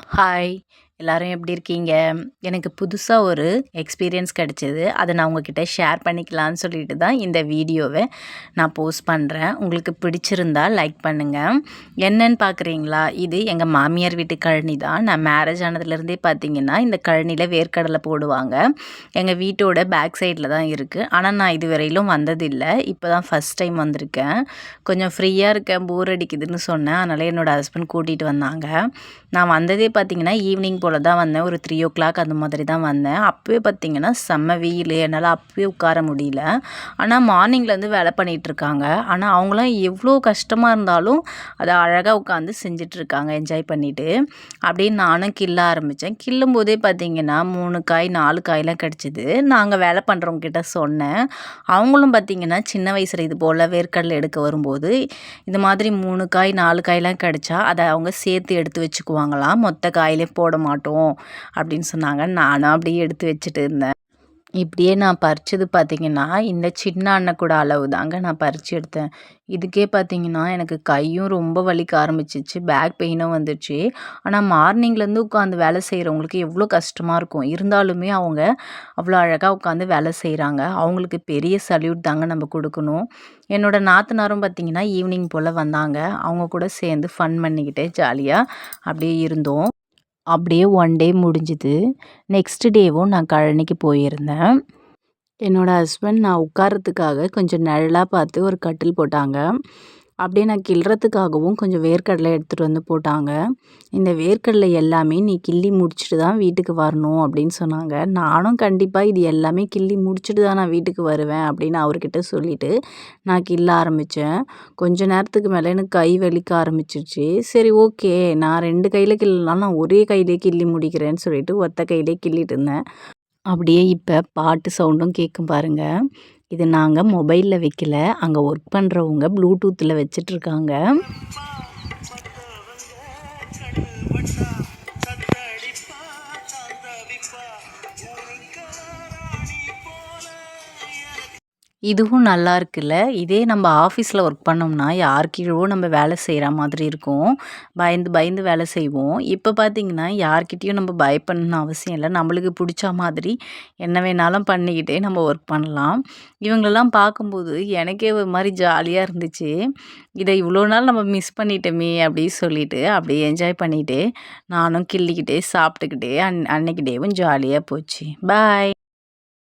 Hi! எல்லாரும் எப்படி இருக்கீங்க? எனக்கு புதுசா ஒரு எக்ஸ்பீரியன்ஸ் கிடைச்சது. அத நான் உங்ககிட்ட ஷேர் பண்ணிக்கலான்னு சொல்லிட்டு தான் இந்த வீடியோவ நான் போஸ்ட் பண்றேன். உங்களுக்கு பிடிச்சிருந்தா லைக் பண்ணுங்க. என்னன்னு பார்க்குறீங்களா? இது எங்க மாமியார் வீட்டு கழனி தான். நான் மேரேஜ் ஆனதுலேருந்தே பார்த்தீங்கன்னா, இந்த கழனியில வேர்க்கடலை போடுவாங்க. எங்க வீட்டோட பேக் சைடில தான் இருக்கு. ஆனா நான் இதுவரையிலும் வந்ததில்ல. இப்போ தான் ஃபர்ஸ்ட் டைம் வந்திருக்கேன். கொஞ்சம் ஃப்ரீயா இருக்கேன், போர் அடிக்குதுன்னு சொன்னேன். அதனால என்னோட ஹஸ்பண்ட் கூட்டிட்டு வந்தாங்க. நான் வந்ததே பார்த்தீங்கன்னா, ஈவினிங் போல தான் வந்தேன். ஒரு 3:00 அந்த மாதிரி தான் வந்தேன். அப்பவே பார்த்தீங்கன்னா, செம்ம வெயிலு. என்னால அப்பவே உட்கார முடியல. ஆனா மார்னிங்லேருந்து வேலை பண்ணிகிட்ருக்காங்க. ஆனா அவங்களாம் எவ்வளோ கஷ்டமா இருந்தாலும், அத அழகா உட்காந்து செஞ்சுட்ருக்காங்க என்ஜாய் பண்ணிட்டு. அப்படியே நானும் கிள்ள ஆரம்பிச்சேன். கிள்ளும்போதே பார்த்தீங்கன்னா, 3 காய், 4 காய்லாம் கிடச்சிது. நான் அங்க வேலை பண்ணுறவங்க கிட்ட சொன்னேன். அவங்களும் பார்த்தீங்கன்னா, சின்ன வயசுல இது போல வேர்க்கடலை எடுக்க வரும்போது, இந்த மாதிரி 3 காய், 4 காய்லாம் கிடச்சா, அத அவங்க சேர்த்து எடுத்து வச்சுக்குவாங்களாம். மொத்த காயிலே போட மாட்டோம் அப்படின்னு சொன்னாங்க. நானும் அப்படியே எடுத்து வச்சுட்டு இருந்தேன். இப்படியே நான் பறிச்சது பார்த்தீங்கன்னா, இந்த சின்ன அன்னக்கூட அளவு தாங்க நான் பறிச்சு எடுத்தேன். இதுக்கே பார்த்தீங்கன்னா, எனக்கு கையும் ரொம்ப வலிக்க ஆரம்பிச்சுச்சு. பேக் பெயினும் வந்துச்சு. ஆனா மார்னிங்லேருந்து உட்காந்து வேலை செய்கிறவங்களுக்கு எவ்வளோ கஷ்டமா இருக்கும். இருந்தாலுமே அவங்க அவ்வளோ அழகா உட்காந்து வேலை செய்கிறாங்க. அவங்களுக்கு பெரிய சல்யூட் தாங்க நம்ம குடுக்கணும். என்னோட நாத்தனாரும் பார்த்தீங்கன்னா, ஈவினிங் போல வந்தாங்க. அவங்க கூட சேர்ந்து ஃபன் பண்ணிக்கிட்டு ஜாலியா அப்படியே இருந்தோம். அப்படியே ஒன் டே முடிஞ்சுது. நெக்ஸ்ட் டேவும் நான் கழனிக்கு போயிருந்தேன். என்னோட ஹஸ்பண்ட் நான் உட்கார்றதுக்காக கொஞ்சம் நிழலா பார்த்து ஒரு கட்டில் போட்டாங்க. அப்படியே நான் கிள்றதுக்காகவும் கொஞ்சம் வேர்க்கடலை எடுத்துகிட்டு வந்து போட்டாங்க. இந்த வேர்க்கடலை எல்லாமே நீ கிள்ளி முடிச்சுட்டு தான் வீட்டுக்கு வரணும் அப்படின்னு சொன்னாங்க. நானும் கண்டிப்பாக இது எல்லாமே கிள்ளி முடிச்சுட்டு தான் நான் வீட்டுக்கு வருவேன் அப்படின்னு அவர்கிட்ட சொல்லிட்டு நான் கிள்ள ஆரம்பித்தேன். கொஞ்ச நேரத்துக்கு மேலே எனக்கு கை வலிக்க ஆரம்பிச்சிருச்சு. சரி ஓகே, நான் 2 கையில் கிள்ளனாலும் நான் ஒரே கையிலே கிள்ளி முடிக்கிறேன்னு சொல்லிட்டு ஒத்த கையிலே கிள்ளிட்டு இருந்தேன். அப்படியே இப்போ பாட்டு சவுண்டும் கேட்கும் பாருங்க. இது நாங்க மொபைல்ல வைக்கல. அங்க ஒர்க் பண்றவங்க ப்ளூடூத்ல வச்சுட்ருக்காங்க. இதுவும் நல்லா இருக்குல்ல. இதே நம்ம ஆஃபீஸில் ஒர்க் பண்ணோம்னா, யார் கீழவோ நம்ம வேலை செய்கிற மாதிரி இருக்கும். பயந்து பயந்து வேலை செய்வோம். இப்போ பார்த்தீங்கன்னா, யார்கிட்டயும் நம்ம பயப்படணும்னு அவசியம் இல்லை. நம்மளுக்கு பிடிச்ச மாதிரி என்ன வேணாலும் பண்ணிக்கிட்டே நம்ம ஒர்க் பண்ணலாம். இவங்களெல்லாம் பார்க்கும்போது எனக்கே ஒரு மாரி ஜாலியாக இருந்துச்சு. இதை இவ்வளோ நாள் நம்ம மிஸ் பண்ணிட்டோமே அப்படின்னு சொல்லிட்டு, அப்படியே என்ஜாய் பண்ணிகிட்டே நானும் கிள்ளிக்கிட்டே, சாப்பிட்டுக்கிட்டே அன்னைக்கு டேவும் ஜாலியாக போச்சு. பாய்.